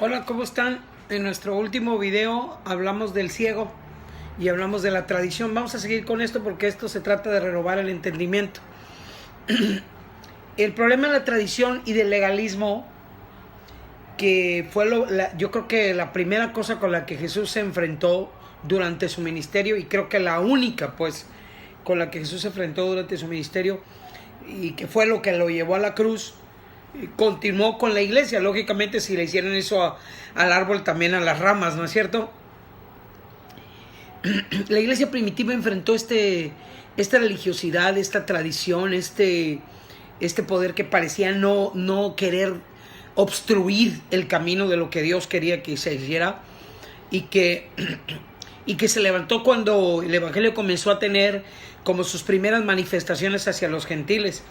Hola, ¿cómo están? En nuestro último video hablamos del ciego y hablamos de la tradición. Vamos a seguir con esto porque esto se trata de renovar el entendimiento. El problema de la tradición y del legalismo, que fue yo creo que la primera cosa con la que Jesús se enfrentó durante su ministerio, y creo que la única pues con la que Jesús se enfrentó durante su ministerio, y que fue lo que lo llevó a la cruz, continuó con la iglesia. Lógicamente, si le hicieran eso al árbol, también a las ramas, ¿no es cierto? La iglesia primitiva enfrentó esta religiosidad, esta tradición, este poder que parecía no querer obstruir el camino de lo que Dios quería que se hiciera, y que se levantó cuando el evangelio comenzó a tener como sus primeras manifestaciones hacia los gentiles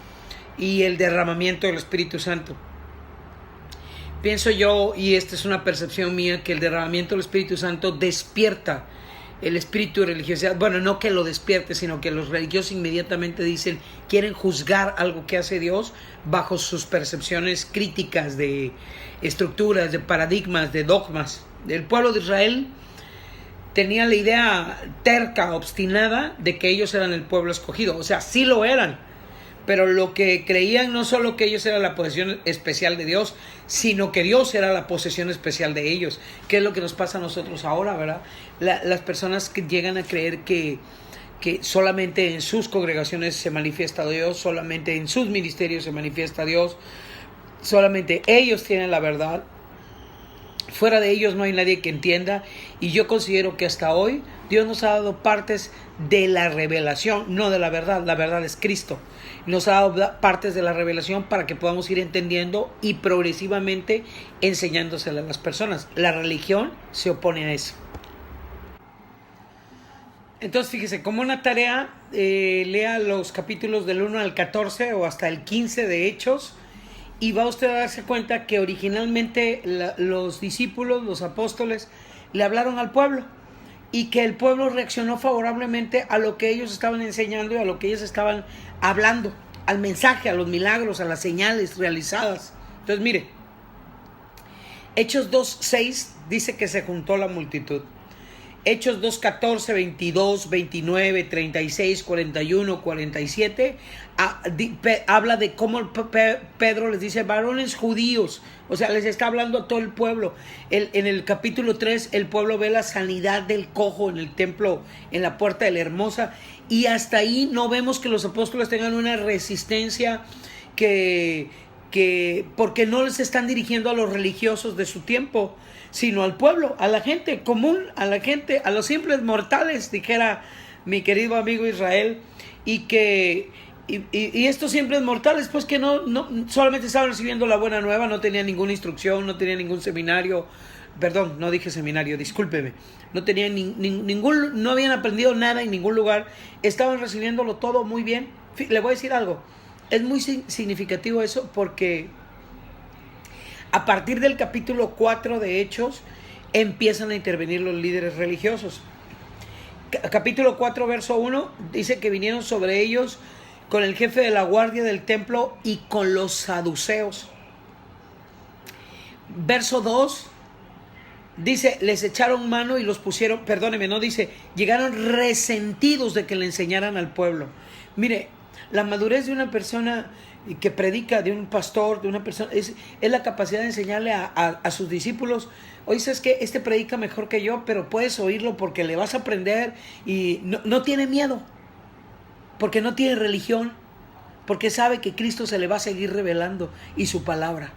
y el derramamiento del Espíritu Santo. Pienso yo, y esta es una percepción mía, que el derramamiento del Espíritu Santo despierta el espíritu de religiosidad. Bueno, no que lo despierte, sino que los religiosos inmediatamente quieren juzgar algo que hace Dios bajo sus percepciones críticas de estructuras, de paradigmas, de dogmas. El pueblo de Israel tenía la idea terca, obstinada, de que ellos eran el pueblo escogido. O sea, sí lo eran, pero lo que creían no solo que ellos eran la posesión especial de Dios, sino que Dios era la posesión especial de ellos. ¿Qué es lo que nos pasa a nosotros ahora, verdad? Las personas que llegan a creer que solamente en sus congregaciones se manifiesta Dios, solamente en sus ministerios se manifiesta Dios, solamente ellos tienen la verdad. Fuera de ellos no hay nadie que entienda, y yo considero que hasta hoy Dios nos ha dado partes de la revelación, no de la verdad. La verdad es Cristo. Nos ha dado partes de la revelación para que podamos ir entendiendo y progresivamente enseñándosela a las personas. La religión se opone a eso. Entonces, fíjese, como una tarea, lea los capítulos del 1 al 14 o hasta el 15 de Hechos, y va usted a darse cuenta que originalmente los discípulos, los apóstoles, le hablaron al pueblo, y que el pueblo reaccionó favorablemente a lo que ellos estaban enseñando y a lo que ellos estaban hablando, al mensaje, a los milagros, a las señales realizadas. Entonces, mire, Hechos 2:6 dice que se juntó la multitud. Hechos 2:14, 22, 29, 36, 41, 47 habla de cómo Pedro les dice varones judíos, o sea, les está hablando a todo el pueblo. En el capítulo 3 el pueblo ve la sanidad del cojo en el templo, en la puerta de la Hermosa, y hasta ahí no vemos que los apóstoles tengan una resistencia porque no les están dirigiendo a los religiosos de su tiempo, sino al pueblo, a la gente común, a la gente, a los simples mortales, dijera mi querido amigo Israel. Y estos simples mortales, pues que no solamente estaban recibiendo la buena nueva, no tenían ninguna instrucción, no tenían ningún seminario, perdón, no dije seminario, discúlpeme, no tenían no habían aprendido nada en ningún lugar, estaban recibiéndolo todo muy bien. Le voy a decir algo, es muy significativo eso, porque a partir del capítulo 4 de Hechos empiezan a intervenir los líderes religiosos. Capítulo 4, verso 1, dice que vinieron sobre ellos con el jefe de la guardia del templo y con los saduceos. Verso 2 dice, les echaron mano y los pusieron, perdóneme, no dice, llegaron resentidos de que le enseñaran al pueblo. Mire, la madurez de una persona que predica, de un pastor, de una persona, es la capacidad de enseñarle a sus discípulos: oye, ¿sabes qué? Este predica mejor que yo, pero puedes oírlo porque le vas a aprender, y no tiene miedo, porque no tiene religión, porque sabe que Cristo se le va a seguir revelando y su palabra.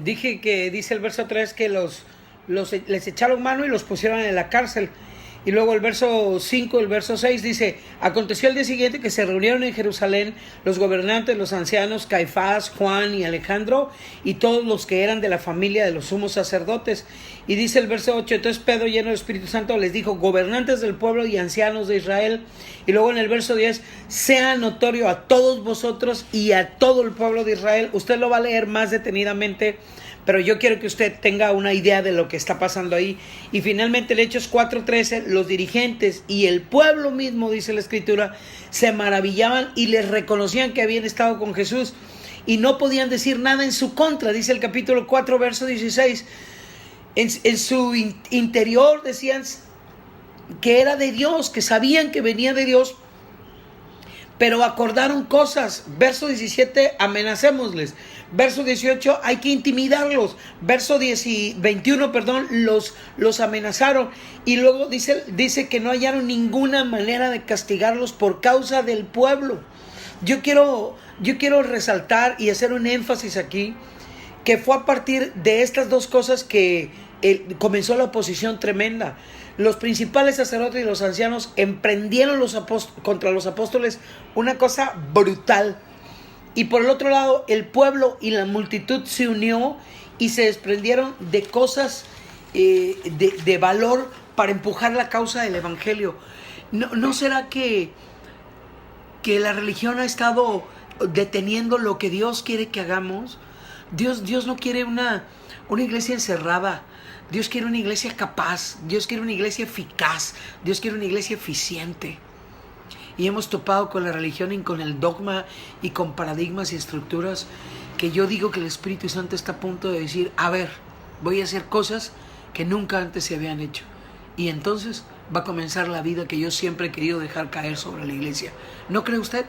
Dije que dice el verso 3 que les echaron mano y los pusieron en la cárcel. Y luego el verso 5, el verso 6 dice, aconteció el día siguiente que se reunieron en Jerusalén los gobernantes, los ancianos, Caifás, Juan y Alejandro, y todos los que eran de la familia de los sumos sacerdotes. Y dice el verso 8, entonces Pedro, lleno del Espíritu Santo, les dijo, gobernantes del pueblo y ancianos de Israel. Y luego en el verso 10, sea notorio a todos vosotros y a todo el pueblo de Israel. Usted lo va a leer más detenidamente, pero yo quiero que usted tenga una idea de lo que está pasando ahí. Y finalmente en Hechos 4:13, los dirigentes y el pueblo mismo, dice la Escritura, se maravillaban y les reconocían que habían estado con Jesús. y no podían decir nada en su contra. Dice el capítulo 4, verso 16. En su interior decían que era de Dios, que sabían que venía de Dios, pero acordaron cosas. Verso 17, amenacémosles. Verso 18, hay que intimidarlos. Verso 21, los amenazaron. Y luego dice que no hallaron ninguna manera de castigarlos por causa del pueblo. Yo quiero resaltar y hacer un énfasis aquí, que fue a partir de estas dos cosas que comenzó la oposición tremenda. Los principales sacerdotes y los ancianos emprendieron contra los apóstoles una cosa brutal. Y por el otro lado, el pueblo y la multitud se unió y se desprendieron de cosas de valor para empujar la causa del evangelio. ¿No será que la religión ha estado deteniendo lo que Dios quiere que hagamos? Dios no quiere una iglesia encerrada. Dios quiere una iglesia capaz. Dios quiere una iglesia eficaz. Dios quiere una iglesia eficiente. Y hemos topado con la religión y con el dogma y con paradigmas y estructuras que yo digo que el Espíritu Santo está a punto de decir, a ver, voy a hacer cosas que nunca antes se habían hecho. Y entonces va a comenzar la vida que yo siempre he querido dejar caer sobre la iglesia. ¿No cree usted?